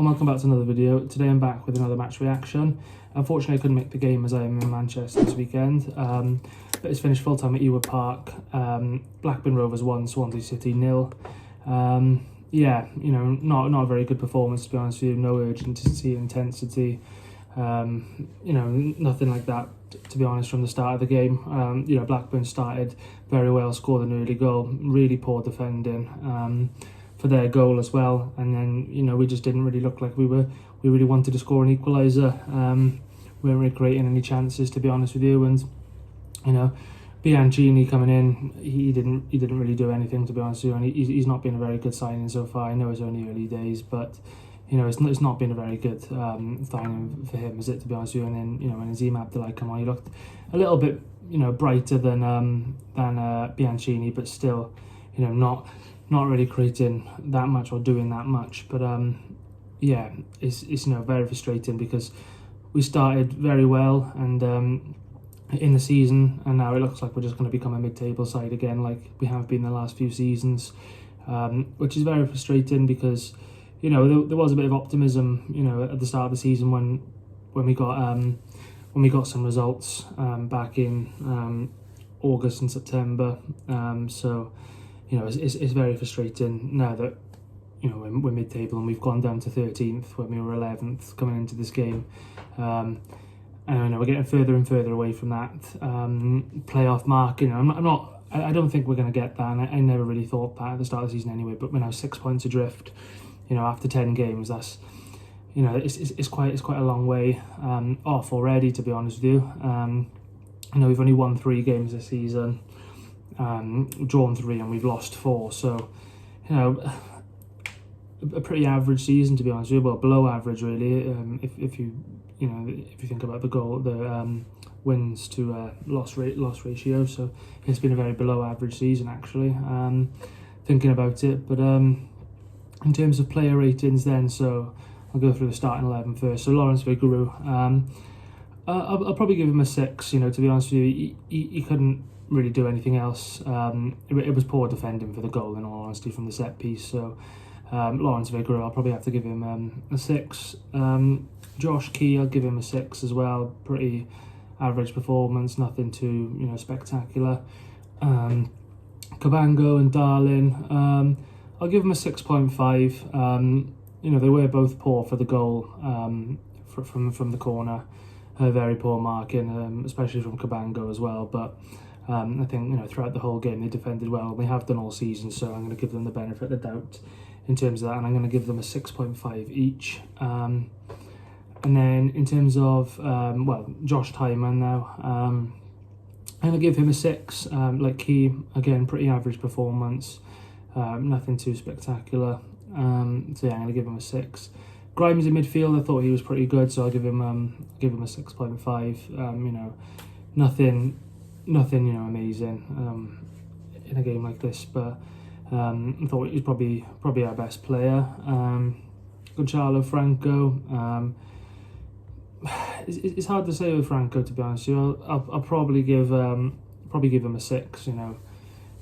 and welcome back to another video. Today I'm back with another match reaction. Unfortunately I couldn't make the game as I'm in Manchester this weekend, but it's finished full time at Ewood Park. Blackburn Rovers 1, Swansea City 0. Yeah, you know, not a very good performance, to be honest with you. No urgency, intensity, you know, nothing like that, to be honest, from the start of the game. You know, Blackburn started very well, scored an early goal, really poor defending for their goal as well, and then, you know, we just didn't really look like we really wanted to score an equaliser. We weren't really creating any chances, to be honest with you, and you know, Bianchini coming in, he didn't really do anything, to be honest with you, and he's not been a very good signing so far. I know it's only early days, but you know, it's not been a very good signing for him, is it, to be honest with you? And then, you know, when Azim Abdulai come on, he looked a little bit, you know, brighter than Bianchini, but still, you know, not really creating that much or doing that much. But yeah, it's you know, very frustrating because we started very well and in the season, and now it looks like we're just going to become a mid-table side again, like we have been the last few seasons, which is very frustrating because, you know, there was a bit of optimism, you know, at the start of the season when we got some results back in August and September. So you know, it's very frustrating now that, you know, we're mid-table and we've gone down to 13th when we were 11th coming into this game. And I know we're getting further and further away from that playoff mark. You know, I don't think we're going to get that, and I never really thought that at the start of the season anyway. But we're now 6 points adrift, you know, after 10 games. That's, you know, it's quite a long way off already, to be honest with you. You know, we've only won 3 games this season, drawn 3, and we've lost 4. So, you know, a pretty average season, to be honest with you. Well, below average really, if you think about the wins to loss ratio. So it's been a very below average season, actually, thinking about it. But in terms of player ratings then, so I'll go through the starting 11 first. So Lawrence Vigouroux, I'll probably give him a 6, you know, to be honest with you. He couldn't really do anything else. It was poor defending for the goal, in all honesty, from the set piece. So Lawrence Vigouroux, I'll probably have to give him a 6. Josh Key, I'll give him a 6 as well. Pretty average performance, nothing too, you know, spectacular. Cabango and Darlin, I'll give them a 6.5. You know, they were both poor for the goal from the corner. Very poor marking, especially from Cabango as well. But I think, you know, throughout the whole game they defended well. They have done all season, so I'm going to give them the benefit of the doubt in terms of that, and I'm going to give them a 6.5 each. And then in terms of, well, Josh Tyman now, I'm going to give him a 6. Like he, again, pretty average performance, nothing too spectacular. So yeah, I'm going to give him a 6. Grimes in midfield, I thought he was pretty good, so I'll give him a 6.5. You know, nothing, you know, amazing in a game like this, but I thought he was probably our best player. Gonzalo Franco. It's hard to say with Franco, to be honest. You know, I'll probably give him a 6. You know,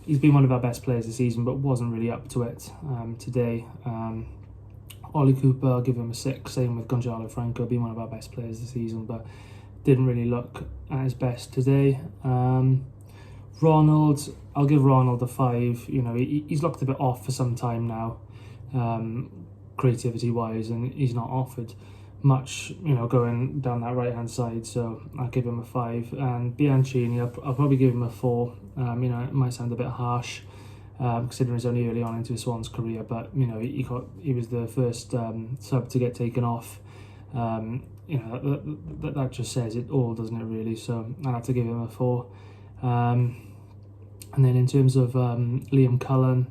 he's been one of our best players this season, but wasn't really up to it today. Ollie Cooper, I'll give him a 6. Same with Gonzalo Franco, being one of our best players this season, but didn't really look at his best today. Ronald, I'll give Ronald a 5. You know, he's looked a bit off for some time now, creativity wise, and he's not offered much, you know, going down that right hand side, so I'll give him a 5. And Bianchini, I'll probably give him a 4. You know, it might sound a bit harsh considering it's only early on into his Swans career, but you know, he was the first sub to get taken off. You know, that just says it all, doesn't it, really? So I'll have to give him a 4. And then in terms of Liam Cullen,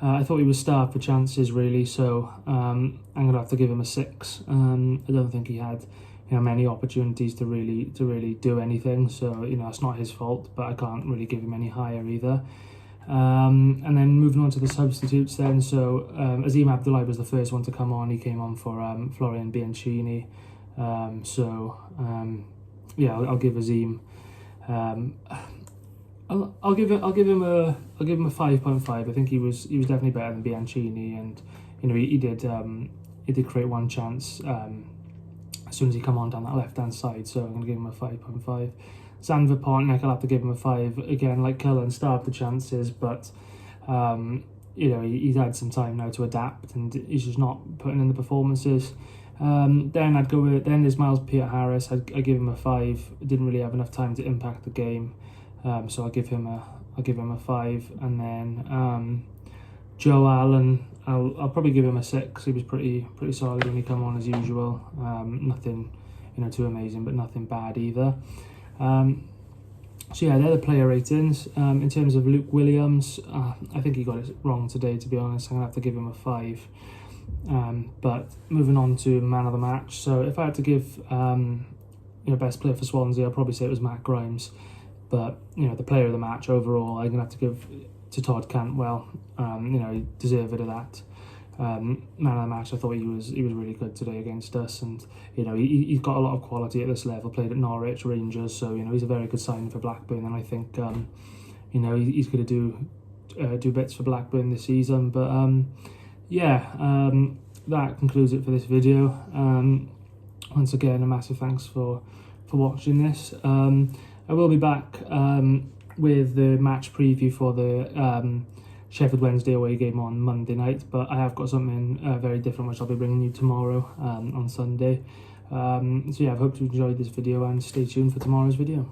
I thought he was starved for chances, really, so I'm going to have to give him a 6. I don't think he had, you know, many opportunities to really do anything, so, you know, it's not his fault, but I can't really give him any higher either. And then moving on to the substitutes then, so Azim Abdulai was the first one to come on. He came on for Florian Bianchini. Yeah, I'll give Azim I'll give him a 5.5. I think he was definitely better than Bianchini, and you know, he did he did create one chance as soon as he come on down that left-hand side, so I'm going to give him a 5.5. Sandra Partneck, I'll have to give him a 5. Again, like Cullen, starved the chances, but you know, he's had some time now to adapt, and he's just not putting in the performances. Then I'd go with, then there's Miles Peter-Harris. I'd give him a 5. Didn't really have enough time to impact the game, so I'll give him a 5. And then Joe Allen, I'll probably give him a 6. He was pretty solid when he come on as usual. Nothing, you know, too amazing, but nothing bad either. So yeah, they're the player ratings. In terms of Luke Williams, I think he got it wrong today, to be honest. I'm going to have to give him a 5. But moving on to man of the match. So if I had to give you know, best player for Swansea, I'd probably say it was Matt Grimes. But you know, the player of the match overall, I'm going to have to give to Todd Cantwell. You know, he deserved it of that. Man of the match, I thought he was really good today against us, and you know, he's got a lot of quality at this level. Played at Norwich, Rangers, so you know, he's a very good signing for Blackburn, and I think you know, he's going to do bits for Blackburn this season. But yeah, that concludes it for this video. Once again, a massive thanks for watching this. I will be back with the match preview for the Sheffield Wednesday away game on Monday night, but I have got something very different which I'll be bringing you tomorrow on Sunday. So yeah, I hope you enjoyed this video, and stay tuned for tomorrow's video.